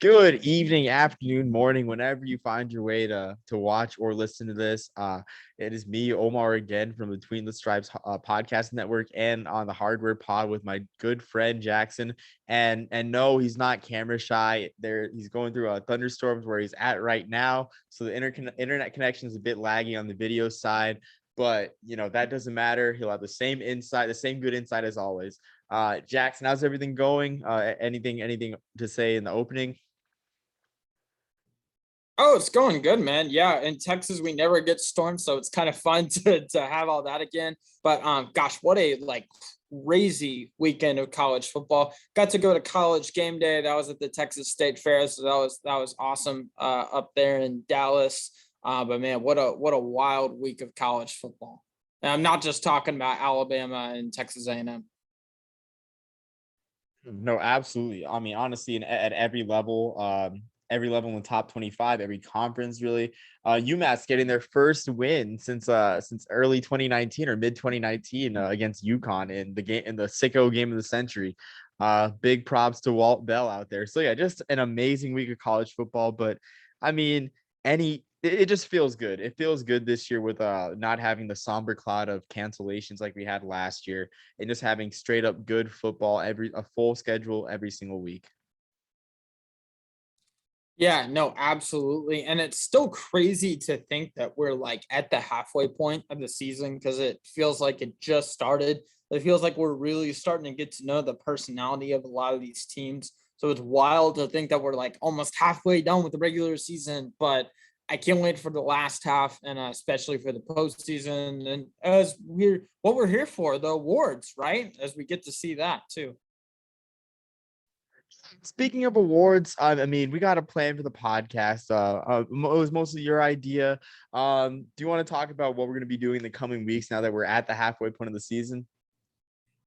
Good evening, afternoon, morning, whenever you find your way to watch or listen to this. It is me, Omar, again from Between the Stripes podcast network and on the Hardware Pod with my good friend Jackson. And no, he's not camera shy. He's going through thunderstorms where he's at right now, so the internet connection is a bit laggy on the video side. But that doesn't matter. He'll have the same insight, the same good insight as always. Jackson, how's everything going? Anything to say in the opening? Oh, it's going good, man. Yeah, in Texas we never get storms, so it's kind of fun to have all that again. But gosh, what a crazy weekend of college football. Got to go to college game day. That was at the Texas State Fair, so that was awesome up there in Dallas. But man, what a wild week of college football. And I'm not just talking about Alabama and Texas A&M. No, absolutely. I mean, honestly, at every level in the top 25, every conference really. UMass getting their first win since early 2019 or mid 2019 against Yukon in the sicko game of the century. Big props to Walt Bell out there. So yeah, just an amazing week of college football. But I mean, it just feels good. It feels good this year with not having the somber cloud of cancellations like we had last year, and just having straight up good football, a full schedule every single week. Yeah, no, absolutely. And it's still crazy to think that we're at the halfway point of the season because it feels like it just started. It feels like we're really starting to get to know the personality of a lot of these teams. So it's wild to think that we're almost halfway done with the regular season, but I can't wait for the last half and especially for the postseason. And as what we're here for, the awards, right? As we get to see that too. Speaking of awards, I mean, we got a plan for the podcast. It was mostly your idea. Do you want to talk about what we're going to be doing in the coming weeks now that we're at the halfway point of the season?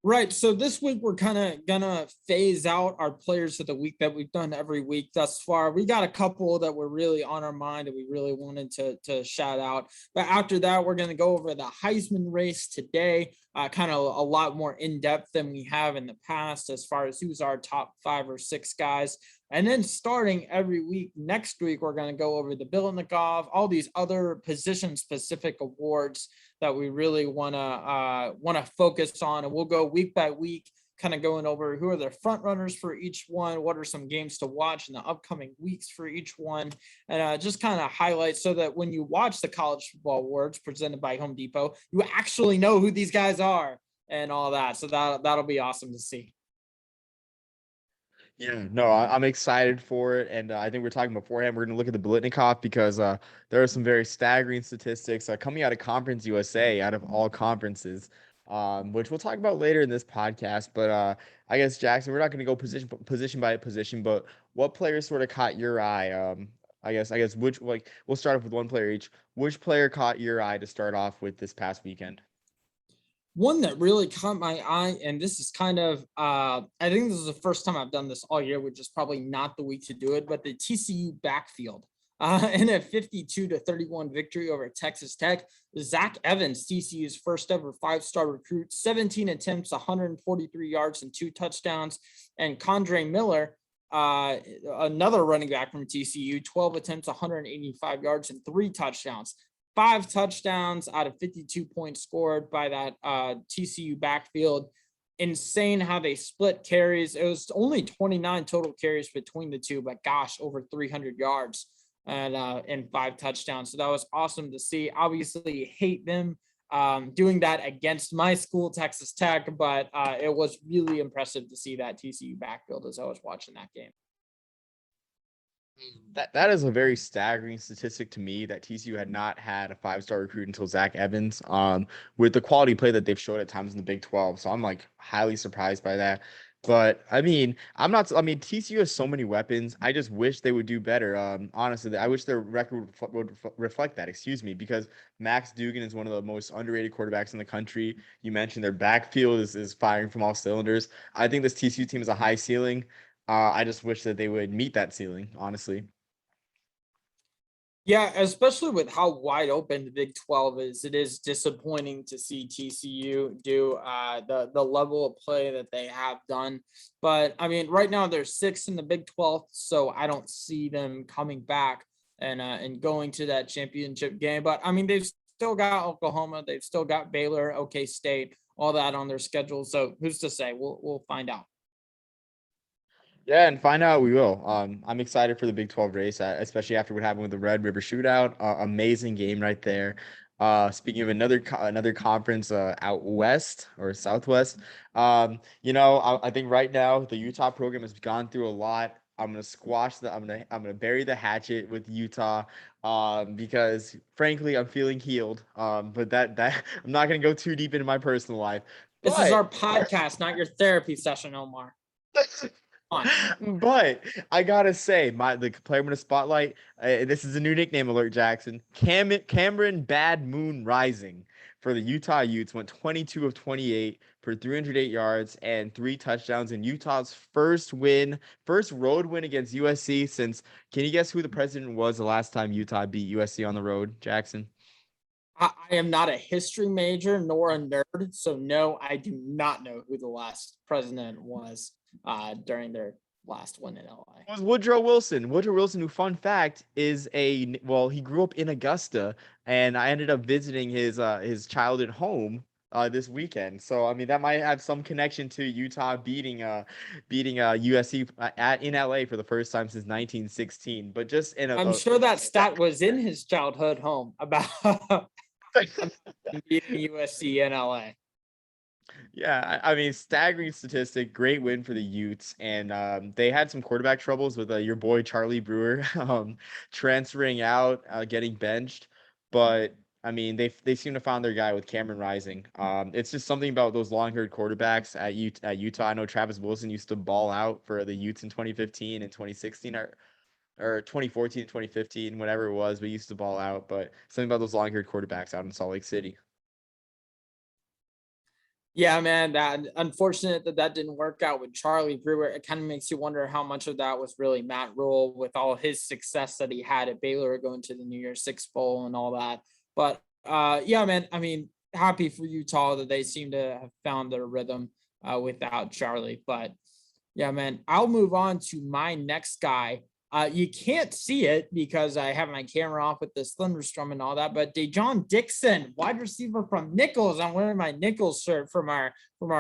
Right. So this week we're kind of gonna phase out our players of the week that we've done every week thus far. We got a couple that were really on our mind and we really wanted to shout out. But after that, we're gonna go over the Heisman race today, kind of a lot more in depth than we have in the past as far as who's our top 5 or 6 guys. And then starting every week, next week, we're going to go over the Biletnikoff, all these other position specific awards that we really want to focus on. And we'll go week by week, kind of going over who are the front runners for each one, what are some games to watch in the upcoming weeks for each one, and just kind of highlight so that when you watch the college football awards presented by Home Depot, you actually know who these guys are and all that. So that'll be awesome to see. Yeah, no, I'm excited for it, and I think we're talking beforehand. We're going to look at the Biletnikoff because there are some very staggering statistics coming out of Conference USA, out of all conferences, which we'll talk about later in this podcast. But I guess Jackson, we're not going to go position by position, but what players sort of caught your eye? I guess which we'll start off with one player each. Which player caught your eye to start off with this past weekend? One that really caught my eye, and this is kind of, I think this is the first time I've done this all year, which is probably not the week to do it, but the TCU backfield in a 52-31 victory over Texas Tech. Zach Evans, TCU's first ever 5-star recruit, 17 attempts, 143 yards and 2 touchdowns. And Condre Miller, another running back from TCU, 12 attempts, 185 yards and 3 touchdowns. 5 touchdowns out of 52 points scored by that TCU backfield. Insane how they split carries. It was only 29 total carries between the two, but gosh, over 300 yards and 5 touchdowns. So that was awesome to see. Obviously, hate them doing that against my school, Texas Tech, but it was really impressive to see that TCU backfield as I was watching that game. That is a very staggering statistic to me that TCU had not had a 5-star recruit until Zach Evans, with the quality play that they've showed at times in the Big 12. So I'm highly surprised by that. But I mean, TCU has so many weapons. I just wish they would do better. Honestly, I wish their record would reflect that, because Max Duggan is one of the most underrated quarterbacks in the country. You mentioned their backfield is firing from all cylinders. I think this TCU team is a high ceiling. I just wish that they would meet that ceiling, honestly. Yeah, especially with how wide open the Big 12 is, it is disappointing to see TCU do the level of play that they have done. But I mean, right now they're sixth in the Big 12, so I don't see them coming back and going to that championship game. But I mean, they've still got Oklahoma, they've still got Baylor, OK State, all that on their schedule. So who's to say? We'll find out. Yeah, and find out we will. I'm excited for the Big 12 race, especially after what happened with the Red River Shootout. Amazing game right there. Speaking of another conference out west or southwest, I think right now the Utah program has gone through a lot. I'm gonna bury the hatchet with Utah, because frankly I'm feeling healed. But that I'm not gonna go too deep into my personal life, This is but our podcast, not your therapy session, Omar. On. But I gotta say, the player I'm gonna spotlight. This is a new nickname alert, Jackson. Cameron Bad Moon Rising for the Utah Utes went 22 of 28 for 308 yards and 3 touchdowns in Utah's first road win against USC since. Can you guess who the president was the last time Utah beat USC on the road, Jackson? I am not a history major nor a nerd, so no, I do not know who the last president was during their last one in LA. It was Woodrow Wilson. Woodrow Wilson, who, fun fact, he grew up in Augusta, and I ended up visiting his childhood home this weekend. So I mean that might have some connection to Utah beating USC in LA for the first time since 1916. But just in I'm sure that stat was in his childhood home about beating USC in LA. Yeah, I mean, staggering statistic, great win for the Utes, and they had some quarterback troubles with your boy Charlie Brewer transferring out, getting benched, but I mean, they seem to found their guy with Cameron Rising. It's just something about those long-haired quarterbacks at Utah. I know Travis Wilson used to ball out for the Utes in 2015 and 2016, or 2014 and 2015, whatever it was, but used to ball out. But something about those long-haired quarterbacks out in Salt Lake City. Yeah, man, that unfortunate that didn't work out with Charlie Brewer. It kind of makes you wonder how much of that was really Matt Rule with all his success that he had at Baylor going to the New Year's Six Bowl and all that. But yeah, man, I mean, happy for Utah that they seem to have found their rhythm without Charlie. But yeah, man, I'll move on to my next guy. You can't see it because I have my camera off with this thunderstorm and all that. But Dejohn Dixon, wide receiver from Nichols. I'm wearing my Nichols shirt from our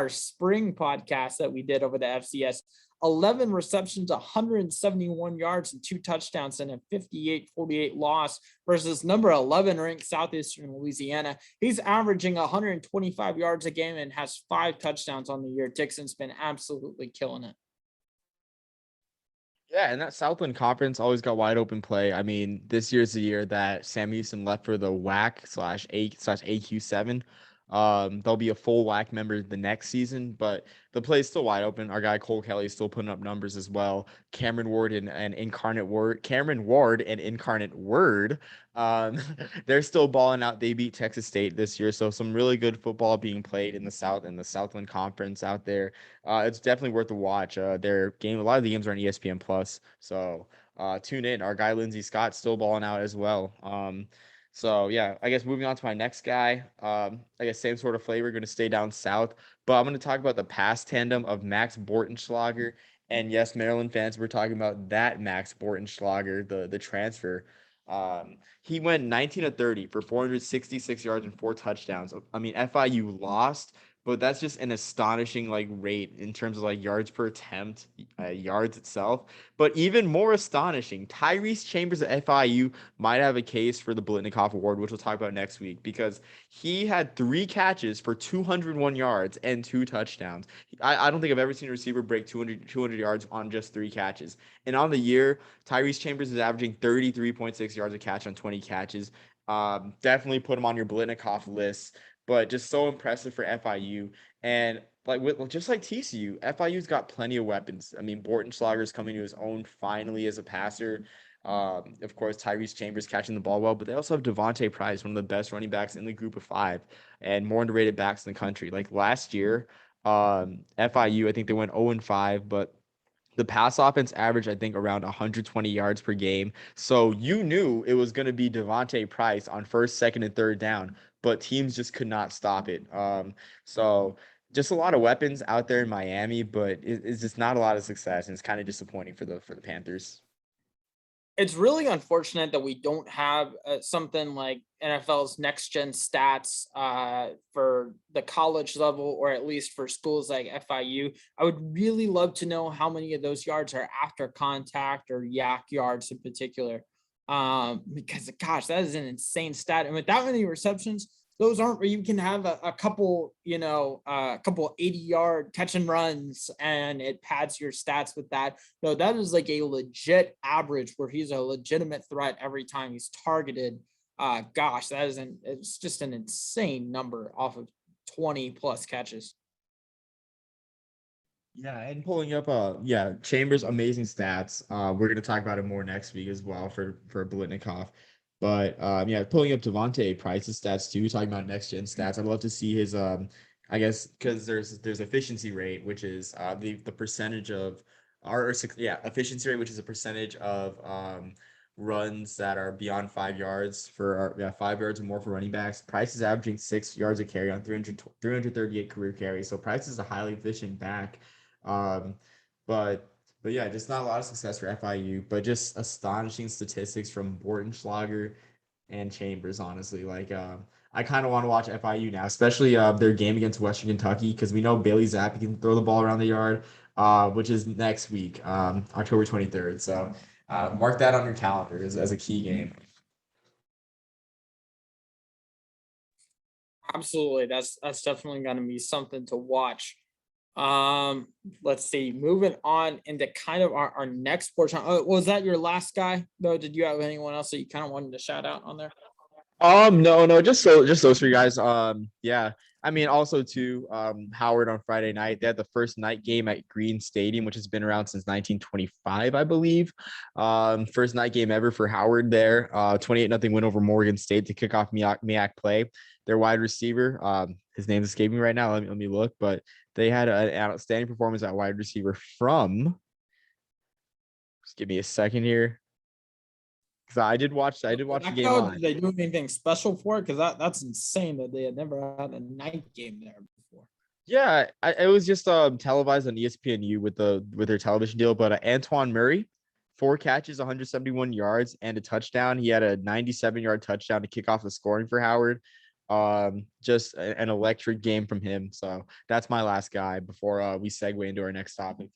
spring podcast that we did over the FCS. 11 receptions, 171 yards, and 2 touchdowns, and a 58-48 loss versus number 11 ranked Southeastern Louisiana. He's averaging 125 yards a game and has 5 touchdowns on the year. Dixon's been absolutely killing it. Yeah, and that Southland Conference always got wide open play. I mean, this year's the year that Sam Houston left for the WAC/AQ7. There'll be a full WAC member the next season, but the play is still wide open. Our guy Cole Kelly is still putting up numbers as well. Cameron Ward and Incarnate Word. They're still balling out. They beat Texas State this year, so some really good football being played in the Southland Conference out there. It's definitely worth a watch. Their game, a lot of the games are on ESPN Plus, so tune in. Our guy Lindsey Scott's still balling out as well. So yeah, I guess moving on to my next guy. I guess same sort of flavor, going to stay down south, but I'm going to talk about the pass tandem of Max Borton Schlager. And yes, Maryland fans, we're talking about that Max Borton Schlager, the transfer. He went 19 of 30 for 466 yards and 4 touchdowns. I mean, FIU lost, but that's just an astonishing rate in terms of yards per attempt, yards itself. But even more astonishing, Tyrese Chambers at FIU might have a case for the Blitnikoff Award, which we'll talk about next week, because he had 3 catches for 201 yards and 2 touchdowns. I don't think I've ever seen a receiver break 200 yards on just 3 catches. And on the year, Tyrese Chambers is averaging 33.6 yards a catch on 20 catches. Definitely put him on your Blitnikoff list, but just so impressive for FIU. And just like TCU, FIU's got plenty of weapons. I mean, Borton Schlager is coming to his own finally as a passer. Of course, Tyrese Chambers catching the ball well, but they also have Devontae Price, one of the best running backs in the group of 5 and more underrated backs in the country. Like last year, FIU, I think they went 0-5, but The pass offense averaged, I think, around 120 yards per game. So you knew it was going to be Devontae Price on first, second, and third down, but teams just could not stop it. So just a lot of weapons out there in Miami, but it's just not a lot of success, and it's kind of disappointing for the Panthers. It's really unfortunate that we don't have something like NFL's next gen stats for the college level, or at least for schools like FIU. I would really love to know how many of those yards are after contact or yak yards in particular. Because gosh, that is an insane stat. And with that many receptions, those aren't where you can have a couple, a couple 80-yard catch and runs and it pads your stats with that. No, that is like a legit average where he's a legitimate threat every time he's targeted. Gosh, it's just an insane number off of 20 plus catches. Yeah, and pulling up Chambers amazing stats. We're gonna talk about it more next week as well for Blitnikoff. But yeah, pulling up Devontae Price's stats too, talking about next gen stats. I'd love to see his I guess because there's efficiency rate, which is the percentage of efficiency rate, which is a percentage of runs that are beyond 5 yards 5 yards or more for running backs. Price is averaging 6 yards a carry on 338 career carries. So Price is a highly efficient back. Um, but yeah, just not a lot of success for FIU, but just astonishing statistics from Borton Schlager and Chambers, honestly. I kind of want to watch FIU now, especially their game against Western Kentucky, because we know Bailey Zappi can throw the ball around the yard, which is next week, October 23rd. So mark that on your calendar as a key game. Absolutely. That's definitely going to be something to watch. Let's see. Moving on into kind of our next portion. Was that your last guy though? Did you have anyone else that you kind of wanted to shout out on there? No, just those three guys. Yeah. I mean, also too, Howard on Friday night. They had the first night game at Green Stadium, which has been around since 1925, I believe. First night game ever for Howard there. 28-0 win over Morgan State to kick off MEAC play. Their wide receiver, his name's escaping me right now. Let me look, but they had an outstanding performance at wide receiver from. Just give me a second here. Because I did watch the game live. Did they do anything special for it? Because that's insane that they had never had a night game there before. Yeah, it was just televised on ESPNU with their television deal. But Antoine Murray, 4 catches, 171 yards, and a touchdown. He had a 97-yard touchdown to kick off the scoring for Howard. Just an electric game from him. So that's my last guy before we segue into our next topic.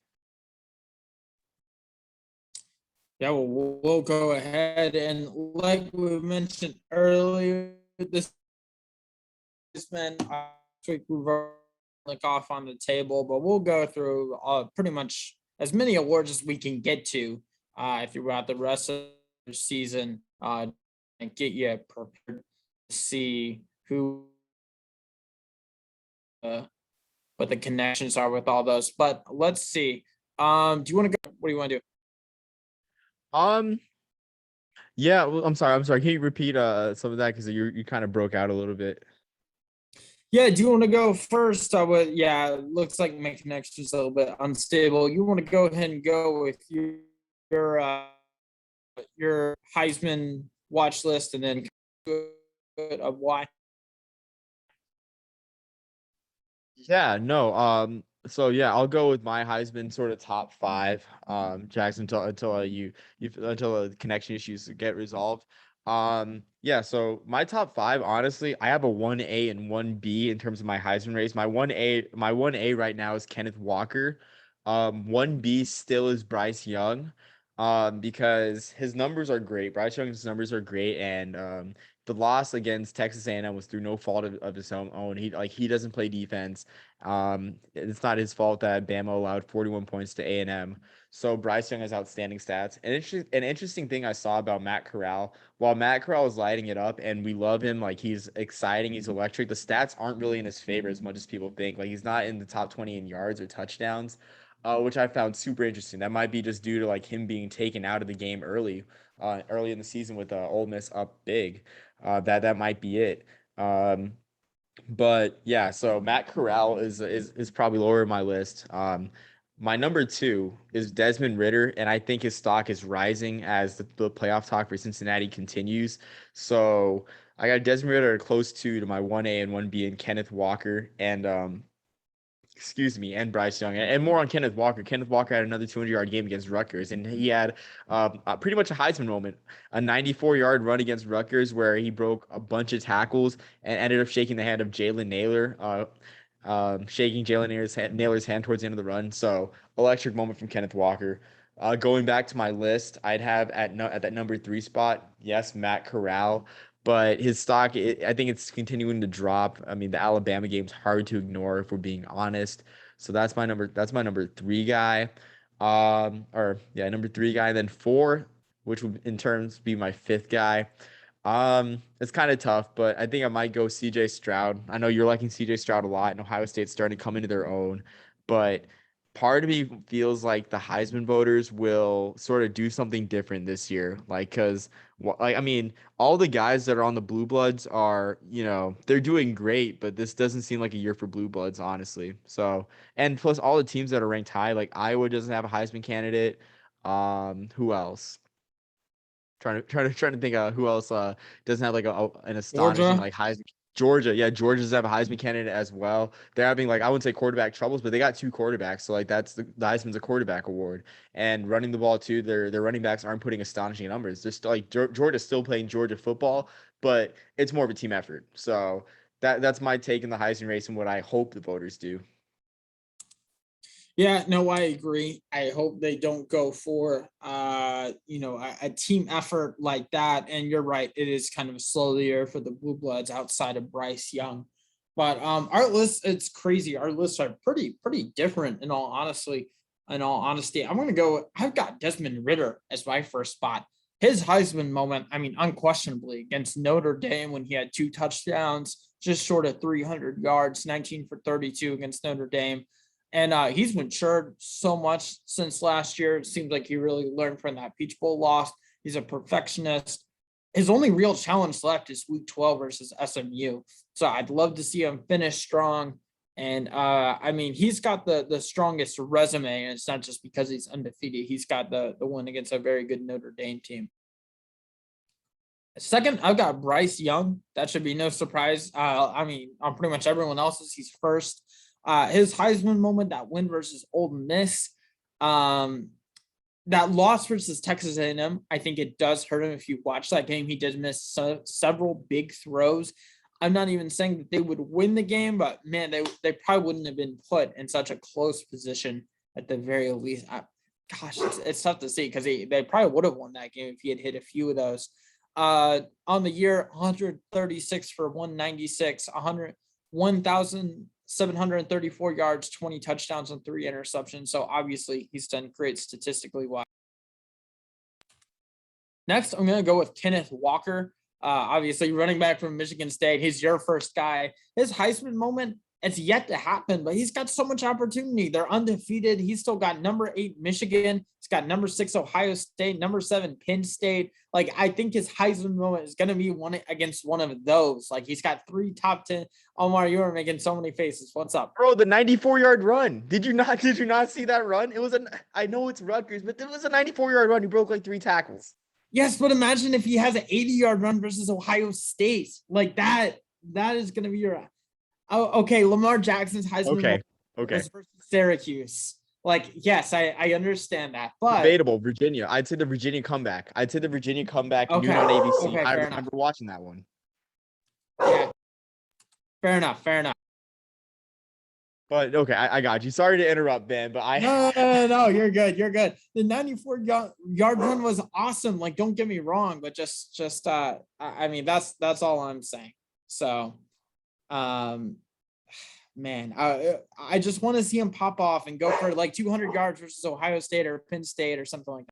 Yeah, well, we'll go ahead and like we mentioned earlier, this man week we've off on the table, but we'll go through pretty much as many awards as we can get to throughout the rest of the season and get you prepared to see who what the connections are with all those. But let's see. Do you want to go? What do you want to do? Yeah, well, I'm sorry. Can you repeat some of that because you kind of broke out a little bit? Yeah, do you want to go first? It looks like my connection's a little bit unstable. You want to go ahead and go with your Heisman watch list, and then of why. Yeah, no. So yeah, I'll go with my Heisman sort of top 5. Jackson, until the connection issues get resolved. Yeah. So my top 5, honestly, I have a 1A and 1B in terms of my Heisman race. My 1A right now is Kenneth Walker. 1B still is Bryce Young. Because his numbers are great. Bryce Young's numbers are great, and the loss against Texas A&M was through no fault of his own. He doesn't play defense. It's not his fault that Bama allowed 41 points to A&M. So Bryce Young has outstanding stats. And an interesting thing I saw about Matt Corral, while Matt Corral is lighting it up and we love him, like he's exciting, he's electric, the stats aren't really in his favor as much as people think. Like he's not in the top 20 in yards or touchdowns. Which I found super interesting. That might be just due to like him being taken out of the game early in the season with Ole Miss up big. That might be it. But yeah, so Matt Corral is probably lower in my list. My number 2 is Desmond Ritter, and I think his stock is rising as the playoff talk for Cincinnati continues. So I got Desmond Ritter close to my 1A and 1B, and Kenneth Walker and excuse me, and Bryce Young, and more on Kenneth Walker. Kenneth Walker had another 200-yard game against Rutgers, and he had pretty much a Heisman moment, a 94-yard run against Rutgers where he broke a bunch of tackles and ended up shaking the hand of Jalen Naylor, shaking Naylor's hand towards the end of the run. So electric moment from Kenneth Walker. Going back to my list, I'd have at that number 3 spot, yes, Matt Corral, but his stock, I think it's continuing to drop. I mean, the Alabama game's hard to ignore if we're being honest. So that's my number 3 guy. Or yeah, number 3 guy. And then 4, which would in terms be my 5th guy. It's kind of tough, but I think I might go CJ Stroud. I know you're liking CJ Stroud a lot, and Ohio State's starting to come into their own, but part of me feels like the Heisman voters will sort of do something different this year. Like, cause I mean, all the guys that are on the Blue Bloods are, they're doing great, but this doesn't seem like a year for Blue Bloods, honestly. So, and plus all the teams that are ranked high, like Iowa doesn't have a Heisman candidate. Who else? Trying to think of who else doesn't have like an astonishing Georgia. like Heisman. Georgia, yeah, Georgia does have a Heisman candidate as well. They're having like I wouldn't say quarterback troubles, but they got 2 quarterbacks, so like that's the Heisman's a quarterback award. And running the ball too, their running backs aren't putting astonishing numbers. They're still like Georgia's still playing Georgia football, but it's more of a team effort. So that's my take in the Heisman race and what I hope the voters do. Yeah, no, I agree. I hope they don't go for a team effort like that. And you're right, it is kind of a slow year for the Blue Bloods outside of Bryce Young. But our list, it's crazy. Our lists are pretty different in all honesty. I've got Desmond Ritter as my first spot. His Heisman moment, I mean, unquestionably against Notre Dame when he had 2 touchdowns, just short of 300 yards, 19 for 32 against Notre Dame. And he's matured so much since last year. It seems like he really learned from that Peach Bowl loss. He's a perfectionist. His only real challenge left is week 12 versus SMU. So I'd love to see him finish strong. And I mean, he's got the strongest resume, and it's not just because he's undefeated. He's got the win against a very good Notre Dame team. Second, I've got Bryce Young. That should be no surprise. I mean, on pretty much everyone else's, he's first. His Heisman moment, that win versus Ole Miss, that loss versus Texas A&M, I think it does hurt him. If you watch that game, he did miss several big throws. I'm not even saying that they would win the game, but man, they probably wouldn't have been put in such a close position at the very least. Gosh, it's tough to see because they probably would have won that game if he had hit a few of those. On the year, 136 for 196, 1,734 yards, 20 touchdowns, and 3 interceptions. So obviously he's done great statistically wise. Next, I'm going to go with Kenneth Walker. Obviously running back from Michigan State. He's your first guy. His Heisman moment, it's yet to happen, but he's got so much opportunity. They're undefeated. He's still got number 8 Michigan. He's got number 6 Ohio State, number 7 Penn State. Like, I think his Heisman moment is going to be one against one of those. Like, he's got 3 top 10. Omar, you are making so many faces. What's up, Bro? The 94-yard run. Did you not see that run? I know it's Rutgers, but it was a 94-yard run. He broke like 3 tackles. Yes, but imagine if he has an 80-yard run versus Ohio State. Like that is going to be your. Oh, okay. Lamar Jackson's Heisman Okay. versus Syracuse. Like, yes, I understand that, but Debatable. Virginia. I'd say the Virginia comeback. Okay. Noon on ABC. Okay, I fair remember watching that one. Yeah, fair enough. But okay, I got you. Sorry to interrupt, Ben, but No, you're good. The 94-yard run was awesome. Like, don't get me wrong, but just I mean, that's all I'm saying. So, man, I just want to see him pop off and go for like 200 yards versus Ohio State or Penn State or something like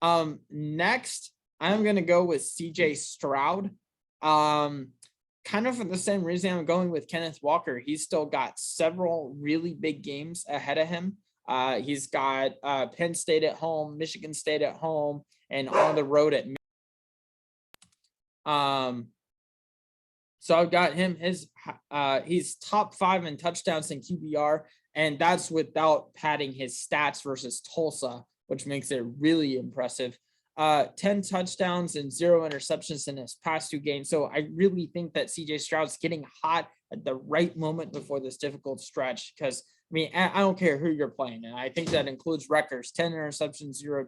that. Next, I'm gonna go with CJ Stroud. Kind of for the same reason I'm going with Kenneth Walker. He's still got several really big games ahead of him. He's got Penn State at home, Michigan State at home, and on the road at So I've got him. He's top 5 in touchdowns in QBR, and that's without padding his stats versus Tulsa, which makes it really impressive. 10 touchdowns and 0 interceptions in his past 2 games. So I really think that CJ Stroud's getting hot at the right moment before this difficult stretch. Because I mean, I don't care who you're playing, and I think that includes records. 10 interceptions, 0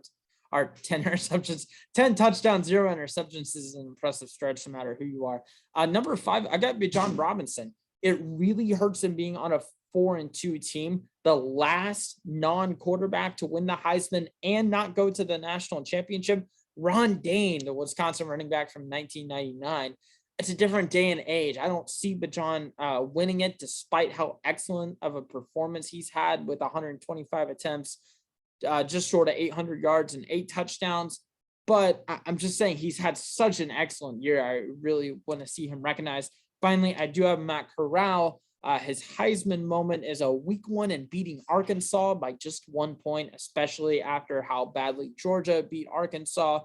are 10 interceptions, 10 touchdowns, 0 interceptions is an impressive stretch no matter who you are. Number 5, I got Bijan Robinson. It really hurts him being on a 4-2 team, the last non-quarterback to win the Heisman and not go to the national championship. Ron Dane, the Wisconsin running back from 1999. It's a different day and age. I don't see Bijan winning it, despite how excellent of a performance he's had with 125 attempts, just short of 800 yards and 8 touchdowns. But I'm just saying he's had such an excellent year. I really want to see him recognized. Finally, I do have Matt Corral. His Heisman moment is a week 1 and beating Arkansas by just 1 point, especially after how badly Georgia beat Arkansas.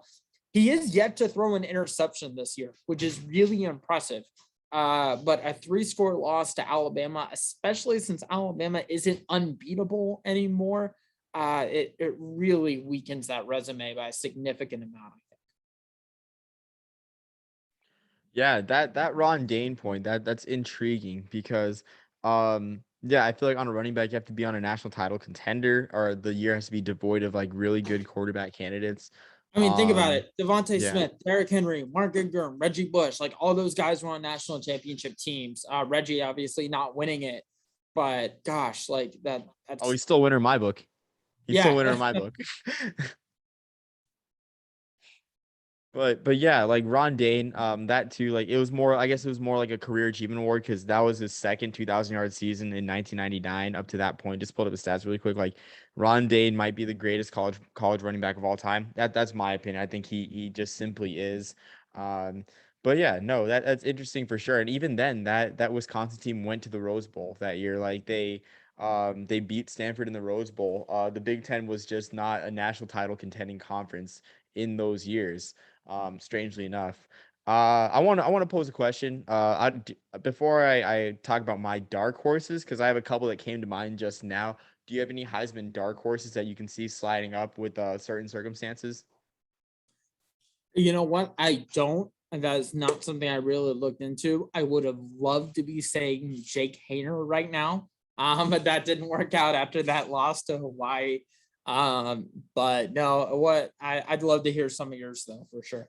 He is yet to throw an interception this year, which is really impressive. But a 3-score loss to Alabama, especially since Alabama isn't unbeatable anymore, it really weakens that resume by a significant amount, I think. Yeah, that Ron Dane point, that's intriguing because yeah, I feel like on a running back you have to be on a national title contender, or the year has to be devoid of like really good quarterback candidates. I mean, think about it. Devontae Yeah. Smith, Derrick Henry, Mark Ingram, Reggie Bush, like all those guys were on national championship teams. Reggie obviously not winning it, but gosh, like that's Oh, he's still a winner in my book. He's still a winner in my book. But yeah, like Ron Dane, that too, like it was more, I guess it was more like a career achievement award because that was his second 2,000-yard season in 1999. Up to that point, just pulled up the stats really quick. Like Ron Dane might be the greatest college running back of all time. That's my opinion. I think he just simply is. But yeah, no, that's interesting for sure. And even then, that Wisconsin team went to the Rose Bowl that year. Like they beat Stanford in the Rose Bowl. The Big Ten was just not a national title contending conference in those years. Strangely enough. I want to pose a question. Before I talk about my dark horses, because I have a couple that came to mind just now. Do you have any Heisman dark horses that you can see sliding up with certain circumstances? You know what? I don't. And that is not something I really looked into. I would have loved to be saying Jake Hayner right now, but that didn't work out after that loss to Hawaii. But no, I'd love to hear some of yours though, for sure.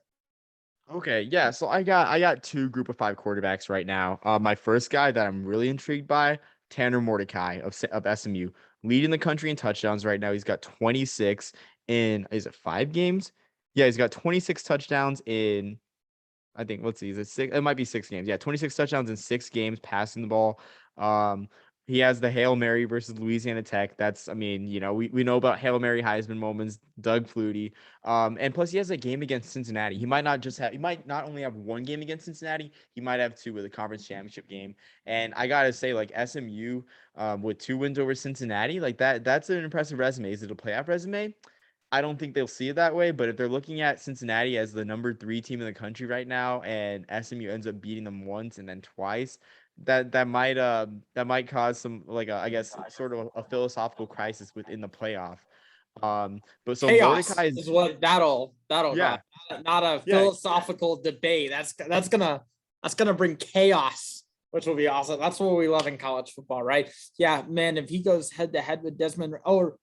Okay, yeah. So I got 2 Group of 5 quarterbacks right now. My first guy that I'm really intrigued by, Tanner Mordecai of SMU, leading the country in touchdowns right now. He's got 26 in, is it 5 games? Yeah, he's got 26 touchdowns in, I think, let's see, is it 6? It might be 6 games. Yeah, 26 touchdowns in 6 games passing the ball. Um, he has the Hail Mary versus Louisiana Tech. That's, I mean, we know about Hail Mary Heisman moments, Doug Flutie. And plus he has a game against Cincinnati. He might not only have 1 game against Cincinnati, he might have 2 with a conference championship game. And I gotta say, like SMU, with 2 wins over Cincinnati, like that's an impressive resume. Is it a playoff resume? I don't think they'll see it that way, but if they're looking at Cincinnati as the number 3 team in the country right now, and SMU ends up beating them once and then twice, that might cause some, like, I guess sort of a philosophical crisis within the playoff. But so Chaos Mordecai is, is what that'll yeah, cause. Not a yeah, philosophical debate. That's gonna bring chaos, which will be awesome. That's what we love in college football, right? Yeah, man. If he goes head to head with Desmond, or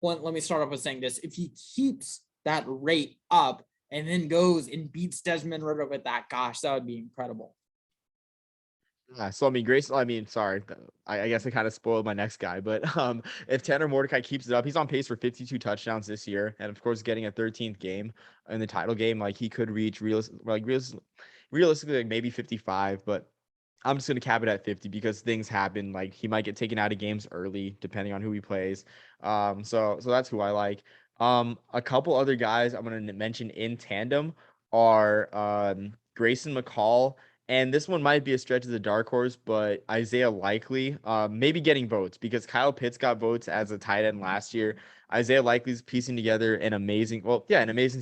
let me start off with saying this: if he keeps that rate up and then goes and beats Desmond Ritter with that, gosh, that would be incredible. yeah. So I mean, sorry, I guess I kind of spoiled my next guy, but if Tanner Mordecai keeps it up, he's on pace for 52 touchdowns this year, and of course, getting a 13th game in the title game, like he could reach realistically like maybe 55, but I'm just gonna cap it at 50 because things happen. Like he might get taken out of games early, depending on who he plays. So that's who I like. A couple other guys I'm gonna mention in tandem are Grayson Mccall And this one might be a stretch as a dark horse, but Isaiah Likely, maybe getting votes because Kyle Pitts got votes as a tight end last year. Isaiah Likely's piecing together an amazing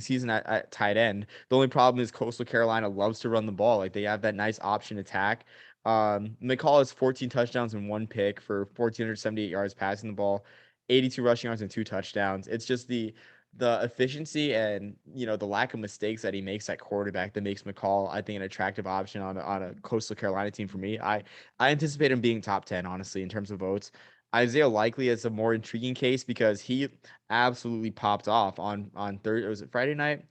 season at tight end. The only problem is Coastal Carolina loves to run the ball. Like they have that nice option attack. McCall has 14 touchdowns and 1 pick for 1,478 yards passing the ball, 82 rushing yards and 2 touchdowns. It's just the efficiency and the lack of mistakes that he makes at quarterback that makes McCall, I think, an attractive option on a Coastal Carolina team for me. I anticipate him being top 10, honestly, in terms of votes. Isaiah Likely is a more intriguing case because he absolutely popped off on Thursday. Was it Friday night?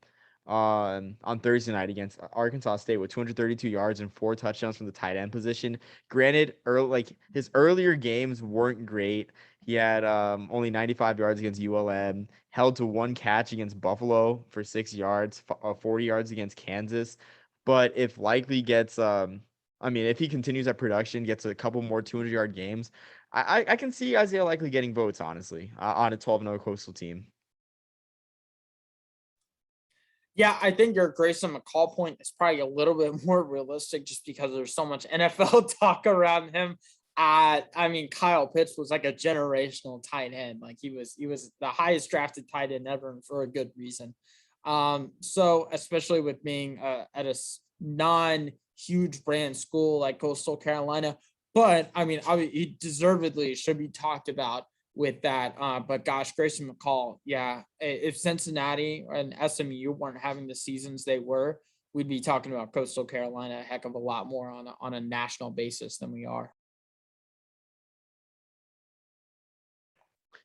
On Thursday night against Arkansas State with 232 yards and 4 touchdowns from the tight end position. Granted, his earlier games weren't great. He had only 95 yards against ULM, held to 1 catch against Buffalo for 6 yards, 40 yards against Kansas. But if Likely gets, if he continues that production, gets a couple more 200-yard games, I can see Isaiah Likely getting votes, honestly, on a 12-0 Coastal team. Yeah, I think your Grayson McCall point is probably a little bit more realistic just because there's so much NFL talk around him. Kyle Pitts was like a generational tight end. Like he was the highest drafted tight end ever, and for a good reason. So especially with being at a non-huge brand school like Coastal Carolina, but he deservedly should be talked about with that. But gosh, Grayson McCall, yeah, if Cincinnati and SMU weren't having the seasons they were, we'd be talking about Coastal Carolina a heck of a lot more on a national basis than we are.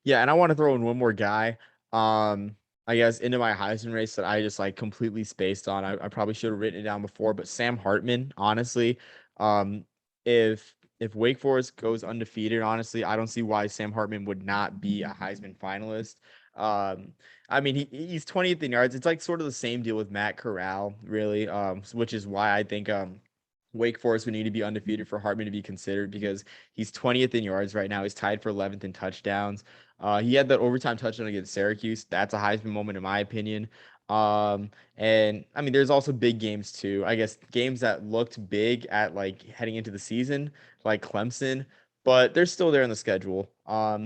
Yeah, and I want to throw in one more guy. I guess into my Heisman race that I just like completely spaced on. I probably should have written it down before, but Sam Hartman, honestly, um, if Wake Forest goes undefeated, honestly, I don't see why Sam Hartman would not be a Heisman finalist. He's 20th in yards. It's like sort of the same deal with Matt Corral, really, which is why I think Wake Forest would need to be undefeated for Hartman to be considered because he's 20th in yards right now. He's tied for 11th in touchdowns. He had that overtime touchdown against Syracuse. That's a Heisman moment in my opinion. There's also big games too. I guess games that looked big at like heading into the season, like Clemson, but they're still there in the schedule.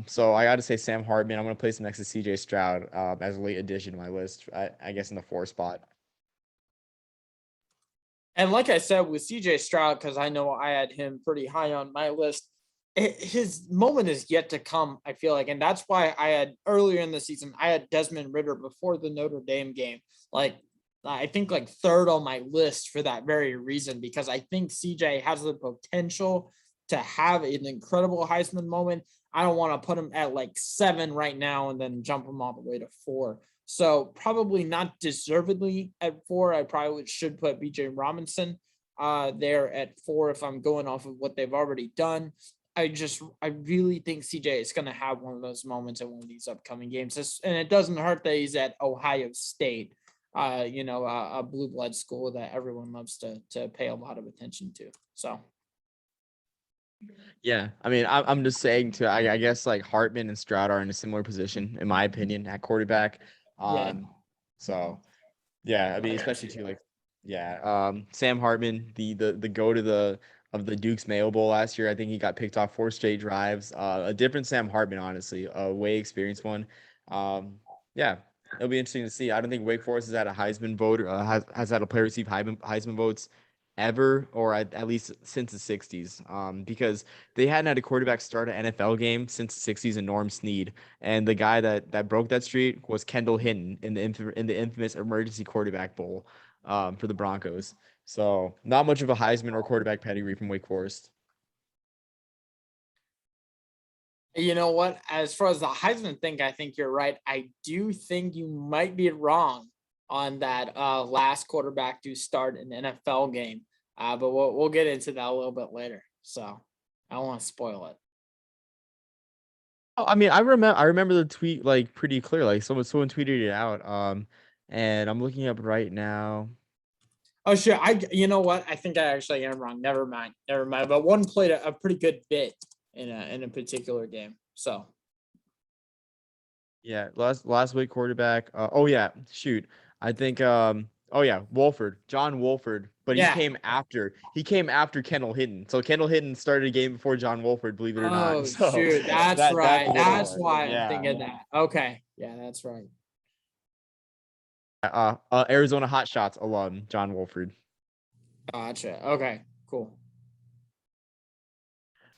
So I got to say Sam Hartman. I'm going to place him next to CJ Stroud as a late addition to my list. I guess in the 4 spot. And like I said with CJ Stroud, because I know I had him pretty high on my list, his moment is yet to come, I feel like. And that's why I had earlier in the season, I had Desmond Ritter before the Notre Dame game. Like, I think like 3rd on my list for that very reason, because I think CJ has the potential to have an incredible Heisman moment. I don't want to put him at like 7 right now and then jump him all the way to 4. So probably not deservedly at 4. I probably should put BJ Robinson there at 4 if I'm going off of what they've already done. I really think CJ is going to have one of those moments in one of these upcoming games. And it doesn't hurt that he's at Ohio State, a blue blood school that everyone loves to pay a lot of attention to. So. Yeah, I'm just saying too. I guess like Hartman and Stroud are in a similar position, in my opinion, at quarterback. Yeah. So yeah, especially too like, yeah. Sam Hartman, the go to the Duke's Mayo Bowl last year. I think he got picked off 4 straight drives. A different Sam Hartman, honestly, a way experienced one. Yeah, it'll be interesting to see. I don't think Wake Forest has had a Heisman vote, has had a player receive Heisman votes ever, or at least since the 60s, because they hadn't had a quarterback start an NFL game since the 60s and Norm Snead. And the guy that broke that streak was Kendall Hinton in the infamous emergency quarterback bowl for the Broncos. So not much of a Heisman or quarterback pedigree from Wake Forest. You know what? As far as the Heisman thing, I think you're right. I do think you might be wrong on that last quarterback to start an NFL game. But we'll get into that a little bit later. So I don't want to spoil it. Oh, I remember the tweet like pretty clear. Like someone tweeted it out. And I'm looking up right now. Oh, sure. You know what? I think I actually am wrong. Never mind. But one played a pretty good bit in a particular game. So Yeah, last week quarterback. Oh yeah, shoot. I think Oh yeah, John Wolford, but he Yeah. came after Kendall Hinton. So Kendall Hinton started a game before John Wolford, believe it or not. Oh So shoot, that's that's right. what it That's was. why I'm Yeah. thinking that. Okay. Yeah, that's right. Arizona Hot Shots alum John Wolford. Gotcha. Okay, cool.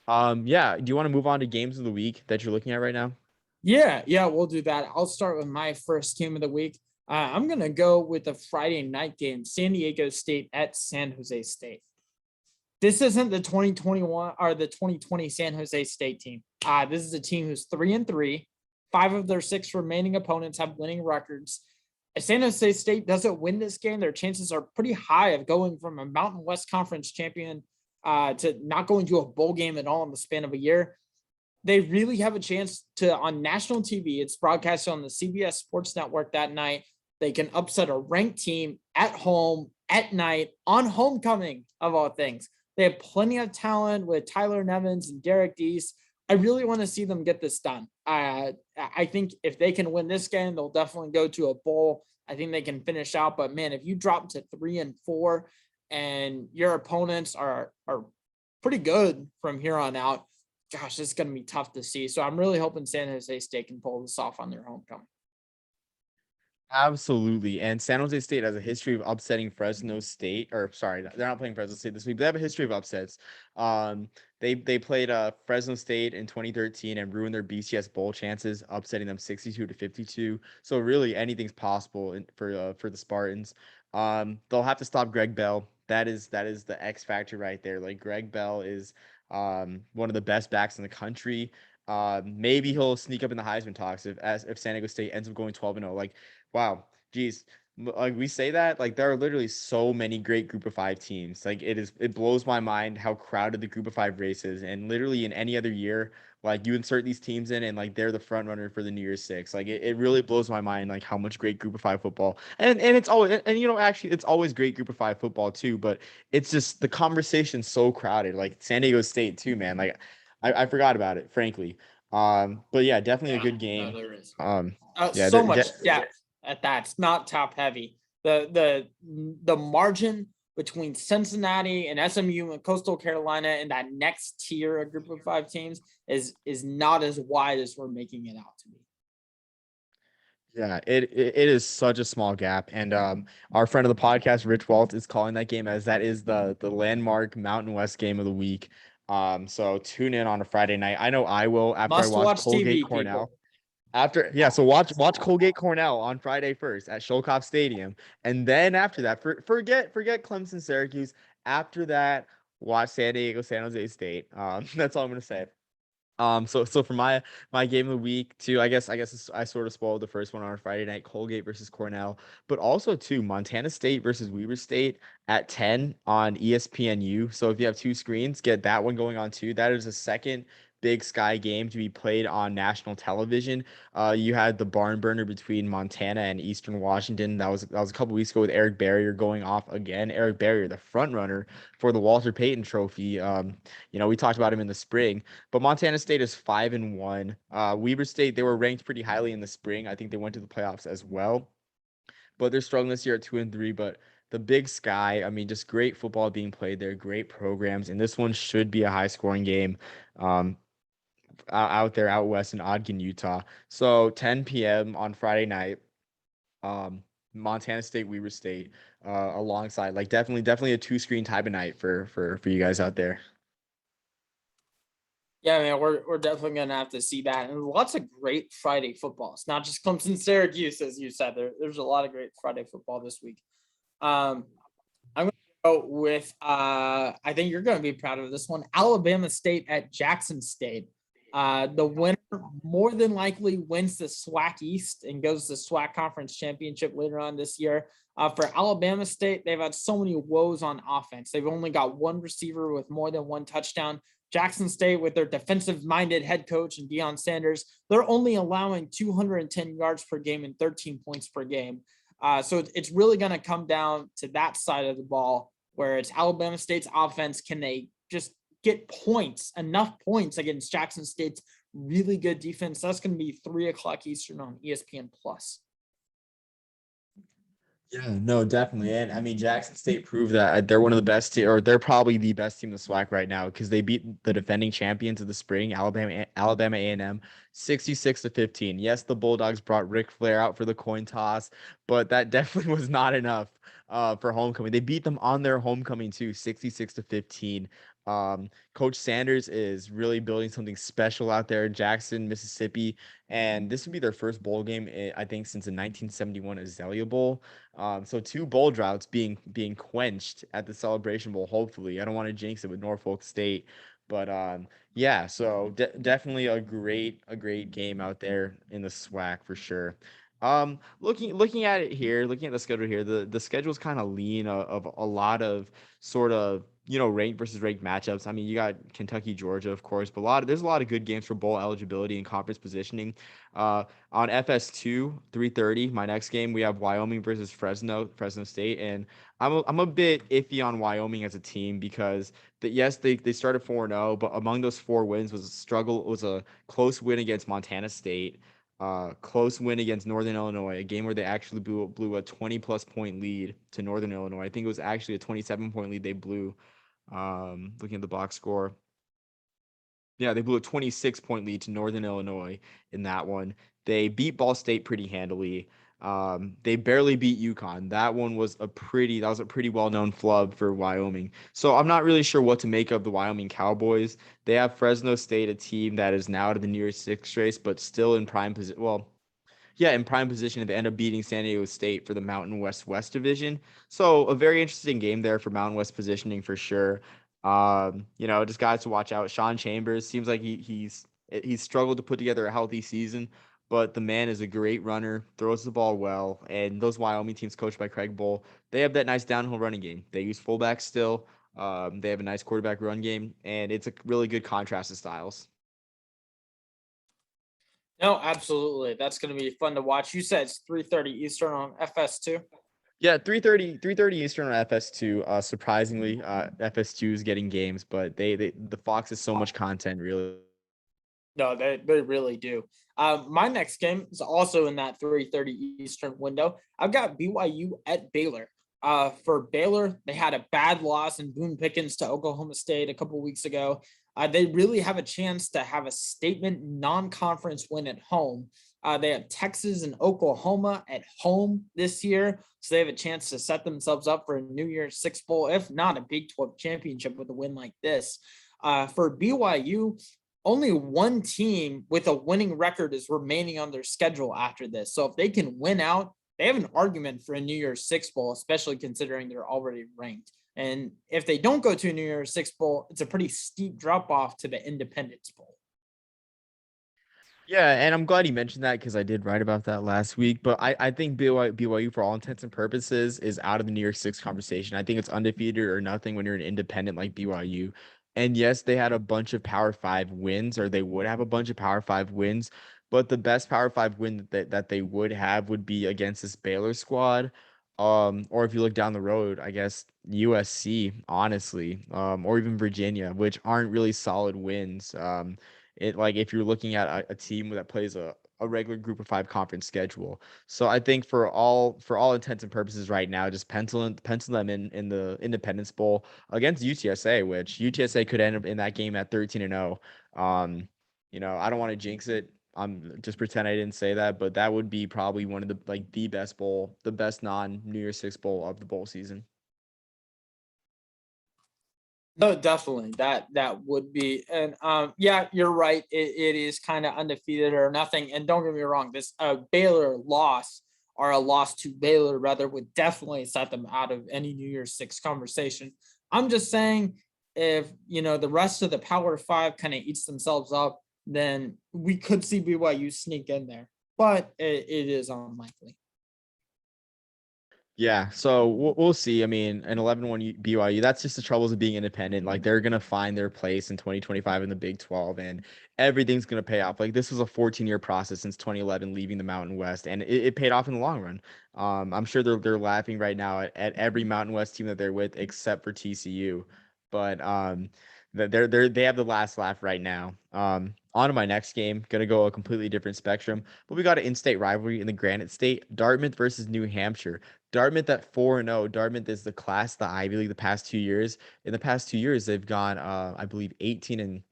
Yeah. Do you want to move on to games of the week that you're looking at right now? Yeah, we'll do that. I'll start with my first game of the week. I'm gonna go with the Friday night game, San Diego State at San Jose State. This isn't the 2021 or the 2020 San Jose State team. This is a team who's 3-3. 5 of their 6 remaining opponents have winning records. If San Jose State doesn't win this game, their chances are pretty high of going from a Mountain West Conference champion to not going to a bowl game at all in the span of a year. They really have a chance to, on national TV, it's broadcast on the CBS Sports Network that night. They can upset a ranked team at home at night on homecoming of all things. They have plenty of talent with Tyler Nevins and Derek Deese. I really want to see them get this done. I think if they can win this game, they'll definitely go to a bowl. I think they can finish out. But man, if you drop to 3-4 and your opponents are pretty good from here on out, gosh, it's going to be tough to see. So I'm really hoping San Jose State can pull this off on their homecoming. Absolutely. And San Jose State has a history of upsetting Fresno State, or sorry, they're not playing Fresno State this week, but they have a history of upsets. They played Fresno State in 2013 and ruined their BCS bowl chances, upsetting them 62-52. So really anything's possible for the Spartans. They'll have to stop Greg Bell. That is the X factor right there. Like Greg Bell is one of the best backs in the country. Maybe he'll sneak up in the Heisman talks if San Diego State ends up going 12-0. Like, wow, geez, like we say that, like there are literally so many great group of 5 teams. Like it blows my mind how crowded the group of 5 race is. And literally in any other year, like you insert these teams in and like they're the front runner for the New Year's Six. Like it really blows my mind like how much great group of 5 football. And it's always, and you know, actually it's always great group of 5 football too, but it's just the conversation's so crowded. Like San Diego State too, man. Like I forgot about it, frankly. But yeah, definitely a Yeah, good no, game. there is. Yeah, So much depth at that. It's not top heavy. The margin between Cincinnati and SMU and Coastal Carolina and that next tier, a group of 5 teams, is not as wide as we're making it out to be. Yeah, it is such a small gap, and our friend of the podcast, Rich Walt, is calling that game as that is the landmark Mountain West game of the week. So tune in on a Friday night. I know I will after I Must watch watch Colgate TV, Cornell. people. So watch Colgate Cornell on Friday first at Shulkoff Stadium, and then after that, forget Clemson Syracuse. After that, watch San Diego San Jose State. That's all I'm gonna say. So for my game of the week too, I guess I sort of spoiled the first one on Friday night, Colgate versus Cornell, but also too Montana State versus Weber State at 10 on ESPNU. So if you have 2 screens, get that one going on too. That is a second Big Sky game to be played on national television. You had the barn burner between Montana and Eastern Washington. That was a couple weeks ago with Eric Barrier going off again. Eric Barrier, the front runner for the Walter Payton Trophy. We talked about him in the spring. But Montana State is 5-1. Weber State, they were ranked pretty highly in the spring. I think they went to the playoffs as well, but they're struggling this year at 2-3. But the Big Sky, I mean, just great football being played there, great programs, and this one should be a high scoring game. Out there, out west in Ogden, Utah. So 10 p.m. on Friday night. Montana State, Weber State, alongside like definitely a 2-screen type of night for you guys out there. Yeah, man, we're definitely gonna have to see that, and lots of great Friday football. It's not just Clemson, Syracuse, as you said. There's a lot of great Friday football this week. I'm gonna go with I think you're gonna be proud of this one. Alabama State at Jackson State. The winner more than likely wins the SWAC East and goes to the SWAC Conference Championship later on this year. For Alabama State, they've had so many woes on offense. They've only got one receiver with more than one touchdown. Jackson State, with their defensive-minded head coach and Deion Sanders, they're only allowing 210 yards per game and 13 points per game. So it's really going to come down to that side of the ball, where it's Alabama State's offense. Can they just get points, enough points against Jackson State's really good defense? That's going to be 3:00 Eastern on ESPN Plus. Yeah, no, definitely. And I mean, Jackson State proved that they're one of the best, or they're probably the best team in the SWAC right now because they beat the defending champions of the spring, Alabama A&M, 66-15. Yes, the Bulldogs brought Ric Flair out for the coin toss, but that definitely was not enough for homecoming. They beat them on their homecoming too, 66-15. Coach Sanders is really building something special out there in Jackson, Mississippi, and this would be their first bowl game, I think, since the 1971 Azalea Bowl. So two bowl droughts being quenched at the Celebration Bowl. Hopefully, I don't want to jinx it with Norfolk State, but yeah. So definitely a great game out there in the SWAC for sure. Looking at it here, looking at the schedule here, the schedule's kind of lean of a lot of sort of ranked versus ranked matchups. I mean, you got Kentucky, Georgia, of course, but there's a lot of good games for bowl eligibility and conference positioning. On FS2, 3:30, my next game, we have Wyoming versus Fresno State, and I'm a bit iffy on Wyoming as a team because yes, they started 4-0, but among those four wins was a close win against Montana State, close win against Northern Illinois, a game where they actually blew a 20+ point lead to Northern Illinois. I think it was actually a 27-point lead they blew. Looking at the box score. Yeah, they blew a 26-point lead to Northern Illinois in that one. They beat Ball State pretty handily. They barely beat Yukon. That was a pretty well-known flub for Wyoming. So I'm not really sure what to make of the Wyoming Cowboys. They have Fresno State, a team that is now out of the New Year's Six race, but still in prime position. Well, yeah, in prime position if they end up beating San Diego State for the Mountain West division. So a very interesting game there for Mountain West positioning for sure. Just guys to watch out. Sean Chambers seems like he's struggled to put together a healthy season, but the man is a great runner, throws the ball well, and those Wyoming teams coached by Craig Bull, they have that nice downhill running game. They use fullback still. They have a nice quarterback run game, and it's a really good contrast of styles. No, absolutely. That's going to be fun to watch. You said it's 3:30 Eastern on FS2. Yeah, 3:30 Eastern on FS2. Surprisingly, FS2 is getting games, but the Fox is so much content, really. No, they really do. My next game is also in that 3:30 Eastern window. I've got BYU at Baylor. For Baylor, they had a bad loss in Boone Pickens to Oklahoma State a couple weeks ago. They really have a chance to have a statement non-conference win at home. They have Texas and Oklahoma at home this year, so they have a chance to set themselves up for a New Year's Six Bowl, if not a Big 12 championship with a win like this. For BYU, only one team with a winning record is remaining on their schedule after this. So if they can win out, they have an argument for a New Year's Six Bowl, especially considering they're already ranked. And if they don't go to a New Year's Six Bowl, it's a pretty steep drop off to the Independence Bowl. Yeah, and I'm glad you mentioned that because I did write about that last week. But I think BYU, for all intents and purposes, is out of the New Year's Six conversation. I think it's undefeated or nothing when you're an independent like BYU. And yes, they had a bunch of Power Five wins, or they would have a bunch of Power Five wins. But the best Power Five win that they would have would be against this Baylor squad. Or if you look down the road, I guess USC, honestly, or even Virginia, which aren't really solid wins. Like if you're looking at a team that plays a regular group of five conference schedule. So I think for all intents and purposes right now, just pencil them in the Independence Bowl against UTSA, which UTSA could end up in that game at 13-0. I don't want to jinx it. I'm just pretend I didn't say that, but that would be probably one of the best bowl, the best non New Year's Six bowl of the bowl season. No, definitely that would be, and yeah, you're right. It is kind of undefeated or nothing. And don't get me wrong, this Baylor loss or a loss to Baylor rather would definitely set them out of any New Year's Six conversation. I'm just saying, if the rest of the Power Five kind of eats themselves up, then we could see BYU sneak in there, but it is unlikely. Yeah, so we'll see. I mean, an 11-1 BYU, that's just the troubles of being independent. Like they're going to find their place in 2025 in the Big 12 and everything's going to pay off. Like this was a 14-year process since 2011 leaving the Mountain West and it paid off in the long run. I'm sure they're laughing right now at every Mountain West team that they're with except for TCU. But they have the last laugh right now. On to my next game, gonna go a completely different spectrum, but we got an in-state rivalry in the Granite State, Dartmouth versus New Hampshire. Dartmouth at 4-0. Dartmouth is the class, the Ivy League, the past 2 years. In the past 2 years, they've gone, I believe, 18-2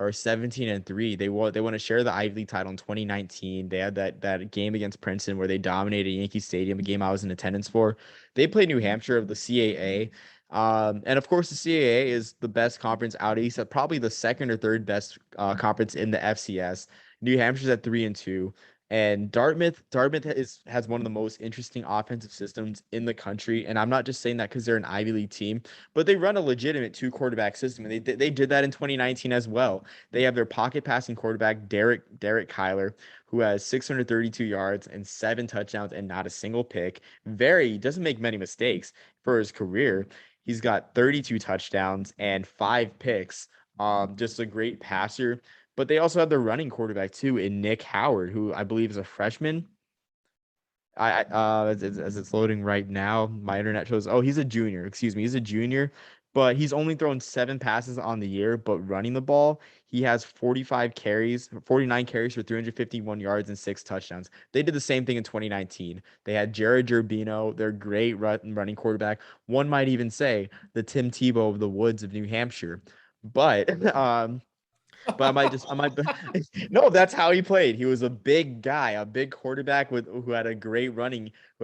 or 17-3. They won a share of the Ivy League title in 2019. They had that game against Princeton where they dominated Yankee Stadium, a game I was in attendance for. They played New Hampshire of the CAA. And of course, the CAA is the best conference out east, probably the second or third best conference in the FCS. New Hampshire's at 3-2. And Dartmouth has one of the most interesting offensive systems in the country. And I'm not just saying that because they're an Ivy League team, but they run a legitimate 2 quarterback system. And they did that in 2019 as well. They have their pocket passing quarterback, Derek Kyler, who has 632 yards and 7 touchdowns and not a single pick. Doesn't make many mistakes for his career. He's got 32 touchdowns and 5 picks. Just a great passer. But they also have their running quarterback too, in Nick Howard, who I believe is a freshman. As it's loading right now, my internet shows, he's a junior. Excuse me, he's a junior, but he's only thrown 7 passes on the year. But running the ball, he has 49 carries for 351 yards and 6 touchdowns. They did the same thing in 2019. They had Jared Gerbino, their great running quarterback. One might even say the Tim Tebow of the woods of New Hampshire. But But I might, no, that's how he played. He was a big guy, a big quarterback who had a great who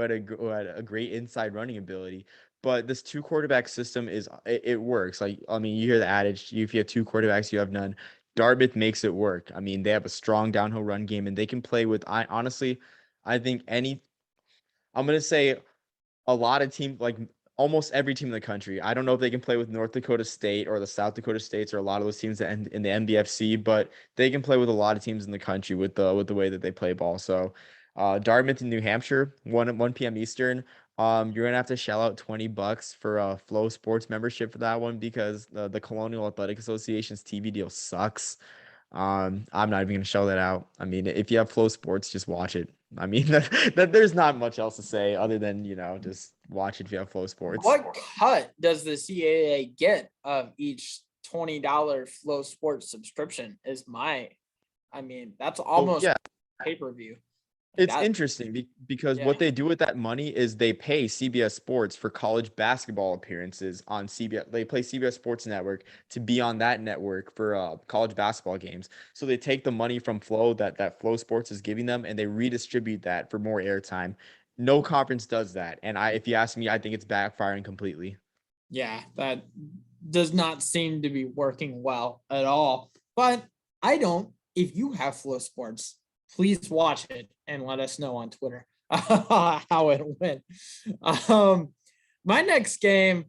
had a great inside running ability. But this 2 quarterback system it works. Like, I mean, you hear the adage, if you have 2 quarterbacks, you have none. Dartmouth makes it work. I mean, they have a strong downhill run game, and they can play with, I think I'm going to say a lot of teams, like almost every team in the country. I don't know if they can play with North Dakota State or the South Dakota States or a lot of those teams that end in the NBFC, but they can play with a lot of teams in the country with the way that they play ball. So, Dartmouth and New Hampshire, 1 p.m. Eastern. You're gonna have to shell out $20 for a Flow Sports membership for that one because the Colonial Athletic Association's TV deal sucks. I'm not even gonna show that out. I mean, if you have Flow Sports, just watch it. I mean, that there's not much else to say other than, just watch it if you have Flow Sports. What cut does the CAA get of each $20 Flow Sports subscription? That's almost pay-per-view. It's interesting because what they do with that money is they pay CBS Sports for college basketball appearances on CBS. They play CBS Sports Network to be on that network for college basketball games. So they take the money from Flow that Flow Sports is giving them, and they redistribute that for more airtime. No conference does that, and if you ask me, I think it's backfiring completely. Yeah, that does not seem to be working well at all. But I don't. If you have Flow Sports, please watch it and let us know on Twitter how it went. My next game,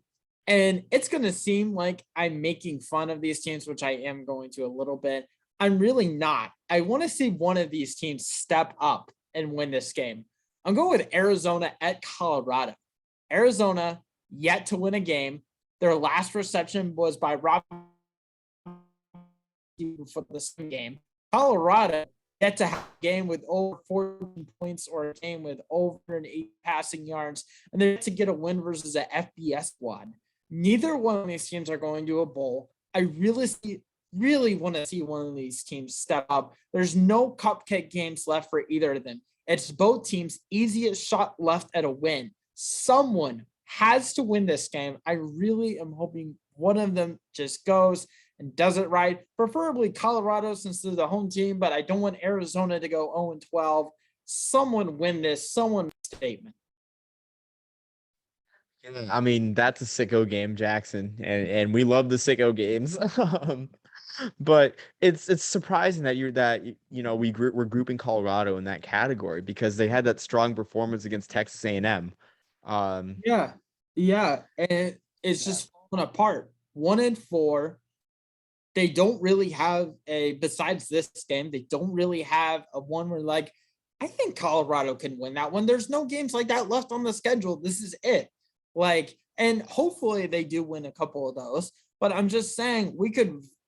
and it's going to seem like I'm making fun of these teams, which I am going to a little bit. I'm really not. I want to see one of these teams step up and win this game. I'm going with Arizona at Colorado. Arizona yet to win a game. Their last reception was by Rob for the same game. Colorado yet to have a game with over 14 points or a game with over 8 passing yards, and they're to get a win versus an FBS squad. Neither one of these teams are going to a bowl. I really want to see one of these teams step up. There's no cupcake games left for either of them. It's both teams' easiest shot left at a win. Someone has to win this game. I really am hoping one of them just goes and does it right, preferably Colorado since they're the home team, but I don't want Arizona to go 0-12. Someone win this, someone statement. I mean, that's a sicko game, Jackson, and we love the sicko games. But it's surprising that we're grouping Colorado in that category because they had that strong performance against Texas A&M. Yeah, and it's just falling apart. 1-4. They don't really have besides this game, they don't really have a one where I think Colorado can win that one. There's no games like that left on the schedule. This is it. And hopefully they do win a couple of those, but I'm just saying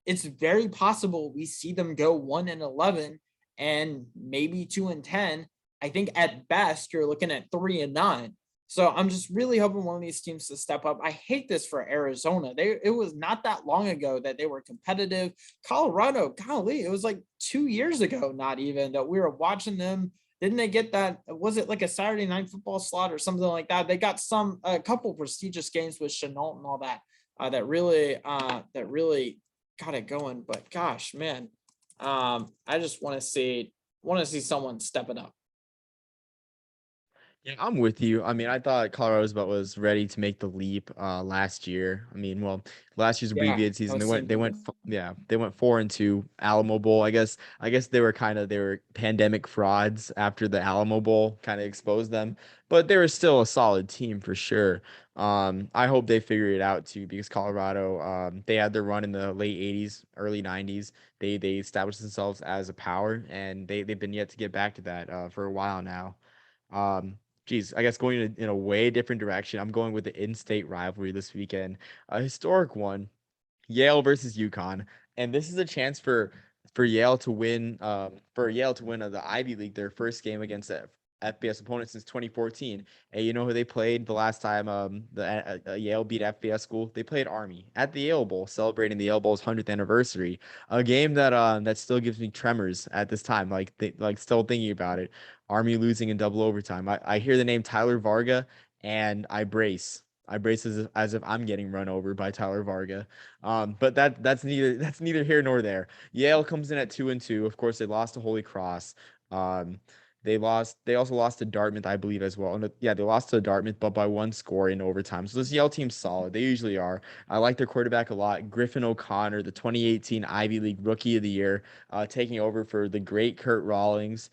it's very possible we see them go 1-11 and maybe 2-10. I think at best you're looking at 3-9. So I'm just really hoping one of these teams to step up. I hate this for Arizona. It was not that long ago that they were competitive. Colorado, golly, it was like 2 years ago, not even, that we were watching them. Didn't they get that? Was it like a Saturday night football slot or something like that? They got a couple prestigious games with Chenault and all that. That really got it going. But gosh, man, I just want to see someone step it up. Yeah, I'm with you. I mean, I thought Colorado was ready to make the leap last year. I mean, well, last year's Yeah, abbreviated I season, was thinking. they went 4-2 Alamo Bowl. I guess they were pandemic frauds after the Alamo Bowl kind of exposed them, but they were still a solid team for sure. I hope they figure it out too, because Colorado, they had their run in the late 80s, early 90s. They established themselves as a power, and they've been yet to get back to that for a while now. Um, Geez, I guess going in a way different direction. I'm going with the in-state rivalry this weekend, a historic one, Yale versus Yukon, and this is a chance for Yale to win the Ivy League, their first game against a FBS opponent since 2014. And you know who they played the last time Yale beat FBS school? They played Army at the Yale Bowl, celebrating the Yale Bowl's 100th anniversary. A game that still gives me tremors at this time, like still thinking about it. Army losing in double overtime. I hear the name Tyler Varga and I brace. I brace as if I'm getting run over by Tyler Varga. But that's neither here nor there. Yale comes in at 2-2. Of course, they lost to Holy Cross. Um, they also lost to Dartmouth, I believe, as well. And yeah, they lost to Dartmouth, but by one score in overtime. So this Yale team's solid. They usually are. I like their quarterback a lot. Griffin O'Connor, the 2018 Ivy League Rookie of the Year, taking over for the great Kurt Rawlings.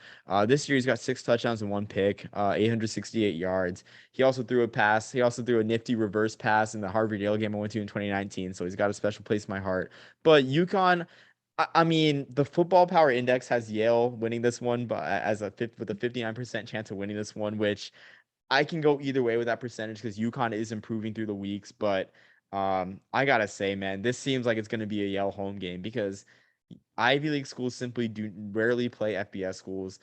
This year he's got 6 touchdowns and 1 pick, 868 yards. He also threw a pass. He also threw a nifty reverse pass in the Harvard Yale game I went to in 2019. So he's got a special place in my heart. But UConn, I mean, the football power index has Yale winning this one, but with a 59% chance of winning this one, which I can go either way with that percentage because UConn is improving through the weeks. But I gotta say, man, this seems like it's going to be a Yale home game because Ivy League schools simply do rarely play FBS schools.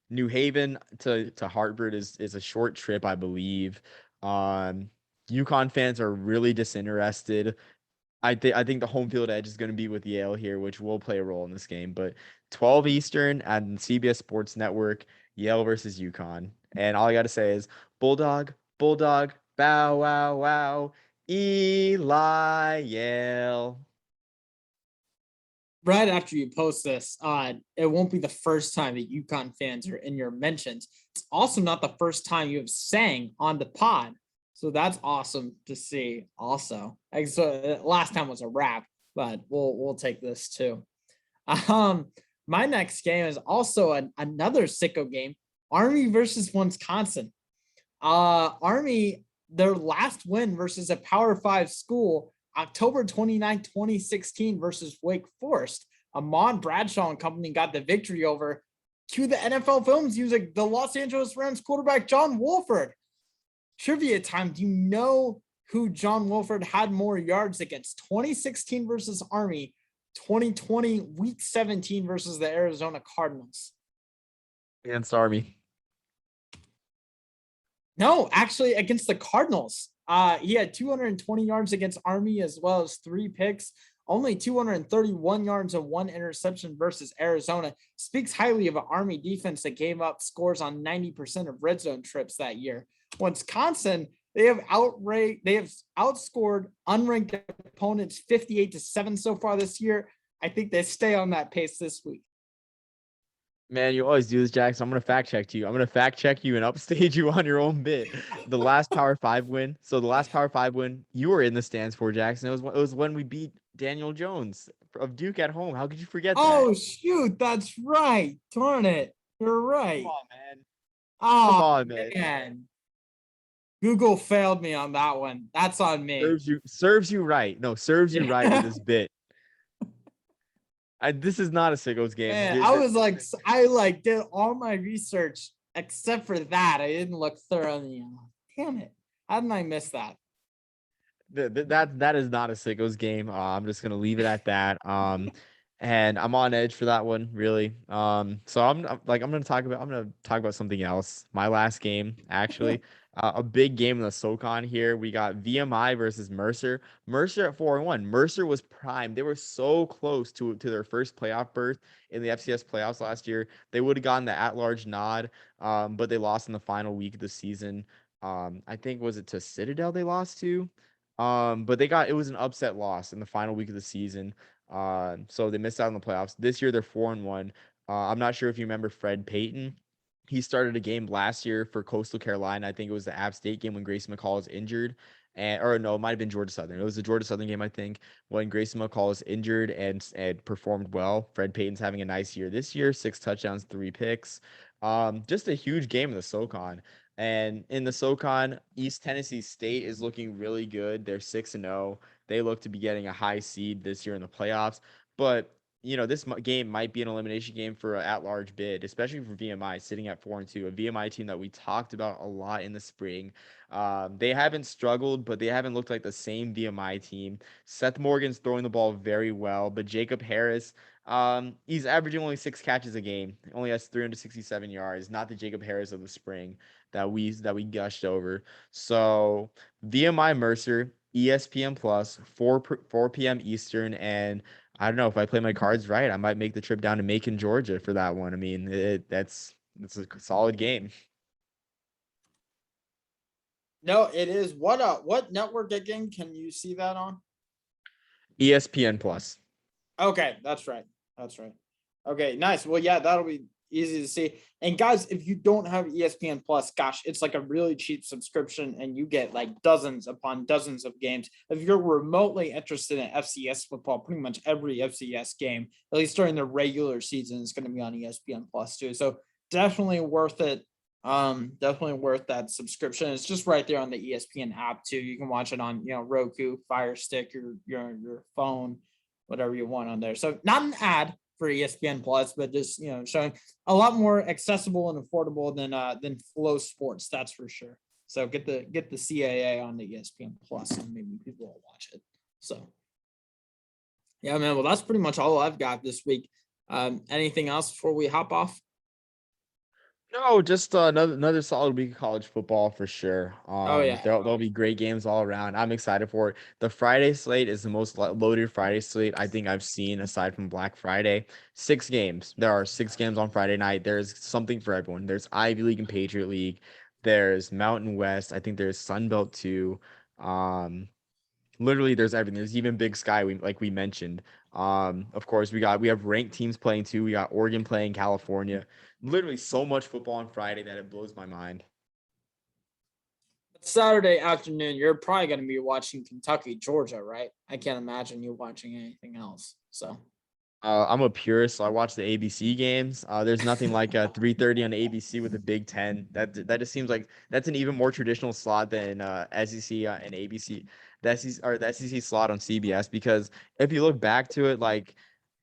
New Haven to Hartford is a short trip, I believe. UConn fans are really disinterested. I think the home field edge is going to be with Yale here, which will play a role in this game. But 12 Eastern and CBS Sports Network, Yale versus UConn. And all I got to say is Bulldog, Bulldog, bow, wow, wow, Eli Yale. Right after you post this, it won't be the first time that UConn fans are in your mentions. It's also not the first time you have sang on the pod. So that's awesome to see also. So last time was a rap, but we'll take this too. Um, my next game is also another sicko game, Army versus Wisconsin. Army, their last win versus a Power 5 school, October 29, 2016 versus Wake Forest. Ahmad Bradshaw and company got the victory over, cue the NFL Films music, the Los Angeles Rams quarterback John Wolford. Trivia time. Do you know who John Wolford had more yards against? 2016 versus Army, 2020 week 17 versus the Arizona Cardinals. Against Army. No, actually against the Cardinals. He had 220 yards against Army as well as 3 picks, only 231 yards and 1 interception versus Arizona. Speaks highly of an Army defense that gave up scores on 90% of red zone trips that year. Wisconsin, they have outscored unranked opponents 58-7 so far this year. I think they stay on that pace this week. Man, you always do this, Jackson. I'm gonna fact check you. I'm gonna fact check you and upstage you on your own bit. The last Power 5 win. So the last Power 5 win you were in the stands for, Jackson. It was when we beat Daniel Jones of Duke at home. How could you forget that? Oh shoot, that's right. Darn it, you're right. Come on, man. Oh Come on, man. man. Google failed me on that one. That's on me. Serves you right. No, serves you right with this bit. This is not a sickos game. Man, I did all my research except for that. I didn't look thoroughly. Damn it! How did I miss that? That is not a sickos game. I'm just gonna leave it at that. and I'm on edge for that one, really. So I'm gonna talk about something else. My last game, actually, a big game in the SoCon here. We got VMI versus Mercer. Mercer at 4-1. Mercer was prime. They were so close to their first playoff berth in the FCS playoffs last year. They would have gotten the at-large nod, but they lost in the final week of the season. I think was it to Citadel they lost to. But it was an upset loss in the final week of the season. So they missed out on the playoffs. This year they're 4-1. I'm not sure if you remember Fred Payton. He started a game last year for Coastal Carolina. I think it was the App State game when Grayson Mccall was injured. Or no, it might have been Georgia Southern. It was the Georgia Southern game, I think, when Grayson McCall was injured and performed well. Fred Payton's having a nice year this year, 6 touchdowns, 3 picks. Just a huge game in the SoCon. And in the SoCon, East Tennessee State is looking really good. They're 6-0. They look to be getting a high seed this year in the playoffs. But this game might be an elimination game for an at-large bid, especially for VMI sitting at 4-2, a VMI team that we talked about a lot in the spring. They haven't struggled, but they haven't looked like the same VMI team. Seth Morgan's throwing the ball very well, but Jacob Harris, he's averaging only 6 catches a game, only has 367 yards. Not the Jacob Harris of the spring that we gushed over. So VMI Mercer, ESPN Plus, 4 p.m. Eastern, and I don't know if I play my cards right, I might make the trip down to Macon, Georgia for that one. I mean, that's a solid game. No, it is. What network again can you see that on? ESPN Plus. Okay, that's right. That's right. Okay, nice. Well, yeah, that'll be easy to see. And guys, if you don't have ESPN Plus, gosh, it's like a really cheap subscription and you get like dozens upon dozens of games. If you're remotely interested in FCS football, pretty much every FCS game, at least during the regular season, is going to be on ESPN Plus too. So definitely worth it. Definitely worth that subscription. It's just right there on the ESPN app too. You can watch it on, Roku, Fire Stick, your phone, whatever you want on there. So not an ad for ESPN Plus, but just showing a lot more accessible and affordable than Flow Sports, that's for sure. So get the CAA on the ESPN Plus, and maybe people will watch it. So yeah, man. Well, that's pretty much all I've got this week. Anything else before we hop off? No, just another solid week of college football for sure. Oh yeah. There'll be great games all around. I'm excited for it. The Friday slate is the most loaded Friday slate I think I've seen aside from Black Friday. 6 games. There are 6 games on Friday night. There's something for everyone. There's Ivy League and Patriot League. There's Mountain West. I think there's Sun Belt too. Literally there's everything. There's even Big Sky, like we mentioned. Of course we have ranked teams playing too. We got Oregon playing California. Literally so much football on Friday that it blows my mind. Saturday afternoon, you're probably going to be watching Kentucky, Georgia, right? I can't imagine you watching anything else. So I'm a purist, so I watch the ABC games. There's nothing like 3:30 on ABC with the Big Ten. That just seems like that's an even more traditional slot than SEC and ABC. The SEC slot on CBS, because if you look back to it, like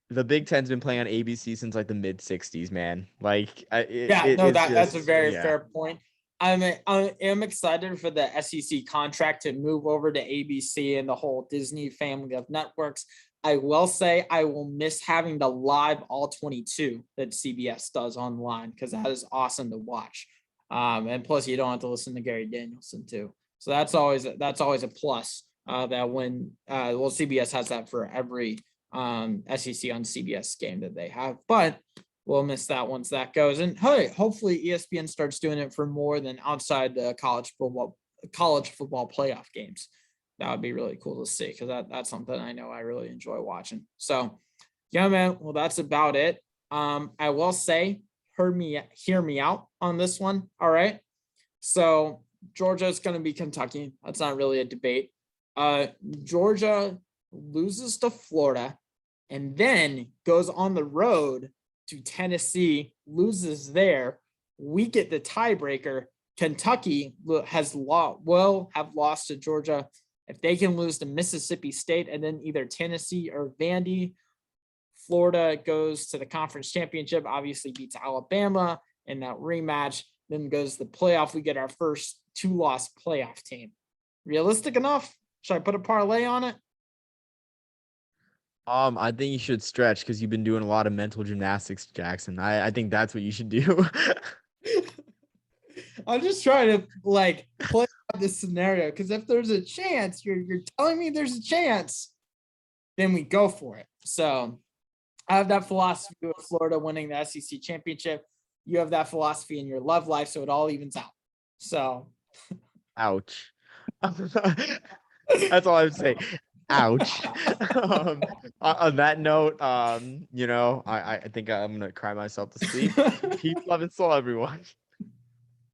the Big Ten's been playing on ABC since like the mid '60s, man. Like that's a just very fair point. I am excited for the SEC contract to move over to ABC and the whole Disney family of networks. I will say I will miss having the live all 22 that CBS does online, because that is awesome to watch. And plus you don't have to listen to Gary Danielson too. So that's always a plus. That when CBS has that for every SEC on CBS game that they have, but we'll miss that once that goes. And hey, hopefully ESPN starts doing it for more than outside the college football playoff games. That would be really cool to see, because that's something I know I really enjoy watching. So yeah, man. Well, that's about it. I will say, hear me out on this one. All right. So Georgia is going to be Kentucky. That's not really a debate. Georgia loses to Florida and then goes on the road to Tennessee, loses there. We get the tiebreaker. Kentucky will have lost to Georgia. If they can lose to Mississippi State and then either Tennessee or Vandy, Florida goes to the conference championship, obviously beats Alabama in that rematch, then goes to the playoff. We get our first 2-loss playoff team. Realistic enough? Should I put a parlay on it? I think you should stretch because you've been doing a lot of mental gymnastics, Jackson. I think that's what you should do. I'm just trying to like play out this scenario because if there's a chance, you're telling me there's a chance, then we go for it. So I have that philosophy with Florida winning the SEC championship. You have that philosophy in your love life, so it all evens out. So, Ouch. That's all I would say. Ouch. On that note, I think I'm gonna cry myself to sleep. Peace, love, and soul, everyone.